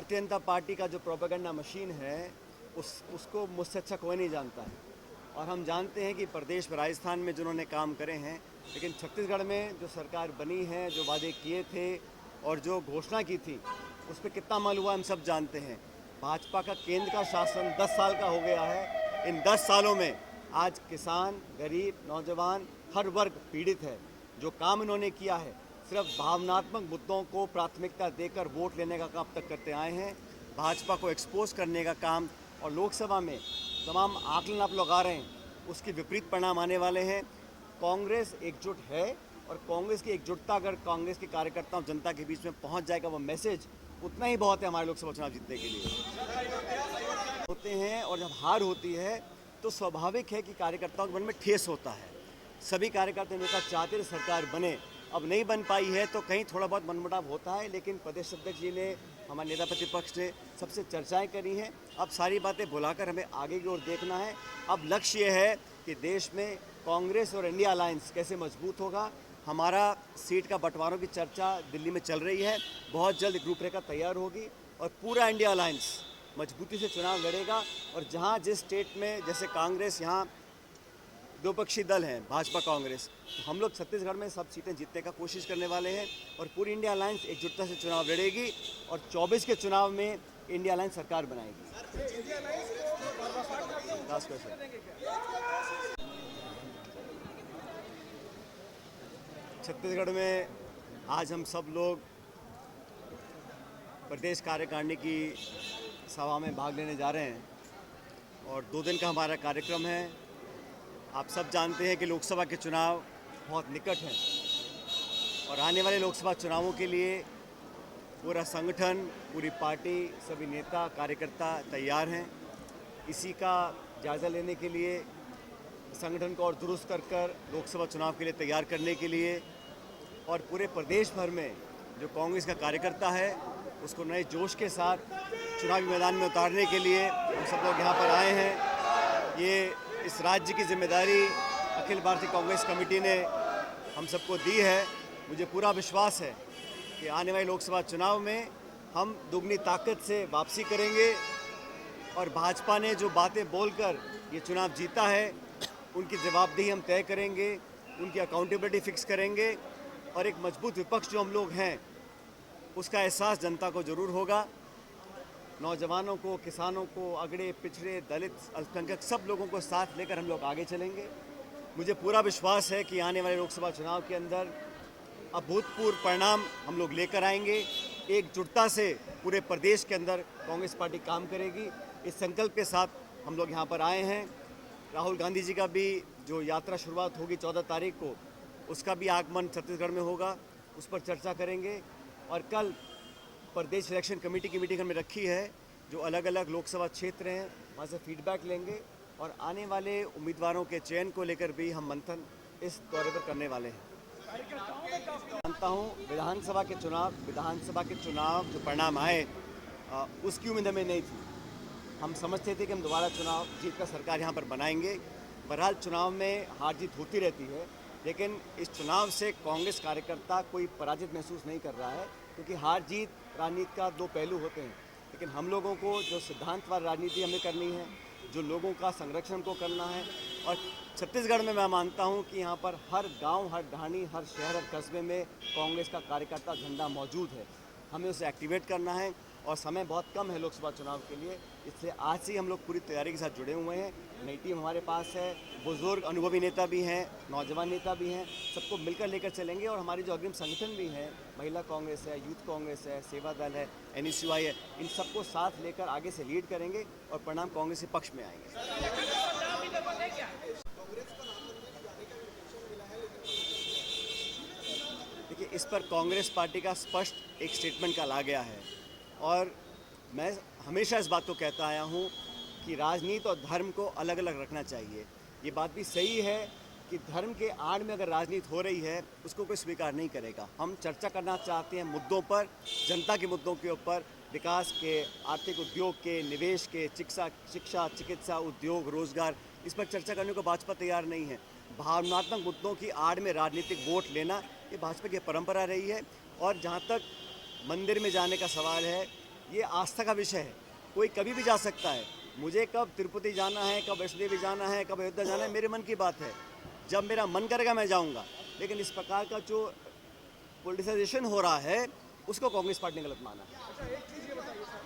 Bharatiya Janata party का जो propaganda machine है उसको मुझसे अच्छा कोई नहीं जानता है। और हम जानते हैं कि प्रदेश में राजस्थान में जिन्होंने काम करे हैं, लेकिन छत्तीसगढ़ में जो सरकार बनी है, जो वादे किए थे और जो घोषणा की थी, उस पर कितना अमल हुआ हम सब जानते हैं। भाजपा का केंद्र का शासन 10 साल का हो गया है। इन 10 सालों में आज किसान, गरीब, नौजवान, हर वर्ग पीड़ित है। जो काम इन्होंने किया है सिर्फ भावनात्मक मुद्दों को प्राथमिकता देकर वोट लेने का काम अब तक करते आए हैं। भाजपा को एक्सपोज करने का काम और लोकसभा में तमाम आकलन आप लोग आ रहे हैं, उसके विपरीत परिणाम आने वाले हैं। कांग्रेस एकजुट है और कांग्रेस की एकजुटता अगर कांग्रेस के कार्यकर्ताओं जनता के बीच में पहुंच जाएगा, वो मैसेज उतना ही बहुत है हमारे लोकसभा चुनाव जीतने के लिए होते हैं। और जब हार होती है तो स्वाभाविक है कि कार्यकर्ताओं के मन में ठेस होता है। सभी कार्यकर्ता नेता चाहते हैं सरकार बने, अब नहीं बन पाई है तो कहीं थोड़ा बहुत मनमुटाव होता है, लेकिन प्रदेश अध्यक्ष जी ने, हमारे नेता प्रतिपक्ष ने सबसे चर्चाएं करी हैं। अब सारी बातें बुलाकर हमें आगे की ओर देखना है। अब लक्ष्य ये है कि देश में कांग्रेस और इंडिया अलायंस कैसे मजबूत होगा। हमारा सीट का बंटवारों की चर्चा दिल्ली में चल रही है, बहुत जल्द रूपरेखा तैयार होगी और पूरा इंडिया अलायंस मजबूती से चुनाव लड़ेगा। और जहाँ जिस स्टेट में, जैसे कांग्रेस यहाँ द्विपक्षीय दल हैं, भाजपा कांग्रेस, तो हम लोग छत्तीसगढ़ में सब सीटें जीतने का कोशिश करने वाले हैं और पूरी इंडिया अलायंस एकजुटता से चुनाव लड़ेगी और 24 के चुनाव में इंडिया अलायंस सरकार बनाएगी। Last question. छत्तीसगढ़ में आज हम सब लोग प्रदेश कार्यकारिणी की सभा में भाग लेने जा रहे हैं और 2 दिन का हमारा कार्यक्रम है। आप सब जानते हैं कि लोकसभा के चुनाव बहुत निकट हैं और आने वाले लोकसभा चुनावों के लिए पूरा संगठन, पूरी पार्टी, सभी नेता कार्यकर्ता तैयार हैं। इसी का जायज़ा लेने के लिए, संगठन को और दुरुस्त कर लोकसभा चुनाव के लिए तैयार करने के लिए और पूरे प्रदेश भर में जो कांग्रेस का कार्यकर्ता है उसको नए जोश के साथ चुनावी मैदान में उतारने के लिए हम सब लोग यहाँ पर आए हैं। ये इस राज्य की जिम्मेदारी अखिल भारतीय कांग्रेस कमेटी ने हम सबको दी है। मुझे पूरा विश्वास है कि आने वाले लोकसभा चुनाव में हम दुगनी ताकत से वापसी करेंगे और भाजपा ने जो बातें बोलकर ये चुनाव जीता है उनकी जवाबदेही हम तय करेंगे, उनकी अकाउंटेबिलिटी फिक्स करेंगे और एक मजबूत विपक्ष जो हम लोग हैं उसका एहसास जनता को ज़रूर होगा। नौजवानों को, किसानों को, अगड़े पिछड़े, दलित, अल्पसंख्यक सब लोगों को साथ लेकर हम लोग आगे चलेंगे। मुझे पूरा विश्वास है कि आने वाले लोकसभा चुनाव के अंदर अभूतपूर्व परिणाम हम लोग लेकर आएंगे। एकजुटता से पूरे प्रदेश के अंदर कांग्रेस पार्टी काम करेगी, इस संकल्प के साथ हम लोग यहाँ पर आए हैं। राहुल गांधी जी का भी जो यात्रा शुरुआत होगी 14 तारीख को, उसका भी आगमन छत्तीसगढ़ में होगा, उस पर चर्चा करेंगे। और कल प्रदेश इलेक्शन कमेटी की मीटिंग हमने रखी है, जो अलग अलग लोकसभा क्षेत्र हैं वहाँ से फीडबैक लेंगे और आने वाले उम्मीदवारों के चयन को लेकर भी हम मंथन इस दौरे पर करने वाले हैं। मानता हूँ विधानसभा के चुनाव जो परिणाम आए उसकी उम्मीद हमें नहीं थी। हम समझते थे कि हम दोबारा चुनाव जीतकर सरकार यहाँ पर बनाएंगे। बहरहाल चुनाव में हार जीत होती रहती है, लेकिन इस चुनाव से कांग्रेस कार्यकर्ता कोई पराजित महसूस नहीं कर रहा है, क्योंकि हार जीत राजनीति का 2 पहलू होते हैं। लेकिन हम लोगों को जो सिद्धांतवाद राजनीति हमें करनी है, जो लोगों का संरक्षण को करना है, और छत्तीसगढ़ में मैं मानता हूं कि यहाँ पर हर गांव, हर ढाणी, हर शहर, हर कस्बे में कांग्रेस का कार्यकर्ता झंडा मौजूद है। हमें उसे एक्टिवेट करना है और समय बहुत कम है लोकसभा चुनाव के लिए, इसलिए आज से हम लोग पूरी तैयारी के साथ जुड़े हुए हैं। नई टीम हमारे पास है, बुजुर्ग अनुभवी नेता भी हैं, नौजवान नेता भी हैं, सबको मिलकर लेकर चलेंगे। और हमारी जो अग्रिम संगठन भी हैं, महिला कांग्रेस है, यूथ कांग्रेस है, सेवा दल है, NSUI है, इन सबको साथ लेकर आगे से लीड करेंगे और परिणाम कांग्रेस के पक्ष में आएंगे। देखिए, इस पर कांग्रेस पार्टी का स्पष्ट एक स्टेटमेंट कल आ गया है और मैं हमेशा इस बात को कहता आया हूँ कि राजनीति और धर्म को अलग अलग रखना चाहिए। ये बात भी सही है कि धर्म के आड़ में अगर राजनीति हो रही है उसको कोई स्वीकार नहीं करेगा। हम चर्चा करना चाहते हैं मुद्दों पर, जनता के मुद्दों के ऊपर, विकास के, आर्थिक उद्योग के, निवेश के, शिक्षा, चिकित्सा, उद्योग, रोजगार, इस पर चर्चा करने को भाजपा तैयार नहीं है। भावनात्मक मुद्दों की आड़ में राजनीतिक वोट लेना ये भाजपा की परंपरा रही है। और जहाँ तक मंदिर में जाने का सवाल है, ये आस्था का विषय है, कोई कभी भी जा सकता है। मुझे कब तिरुपति जाना है, कब वैष्णो देवी जाना है, कब अयोध्या जाना है, मेरे मन की बात है। जब मेरा मन करेगा मैं जाऊंगा। लेकिन इस प्रकार का जो पॉलिटिसाइजेशन हो रहा है उसको कांग्रेस पार्टी ने गलत माना है। अच्छा, एक चीज़ ये बताइए सर,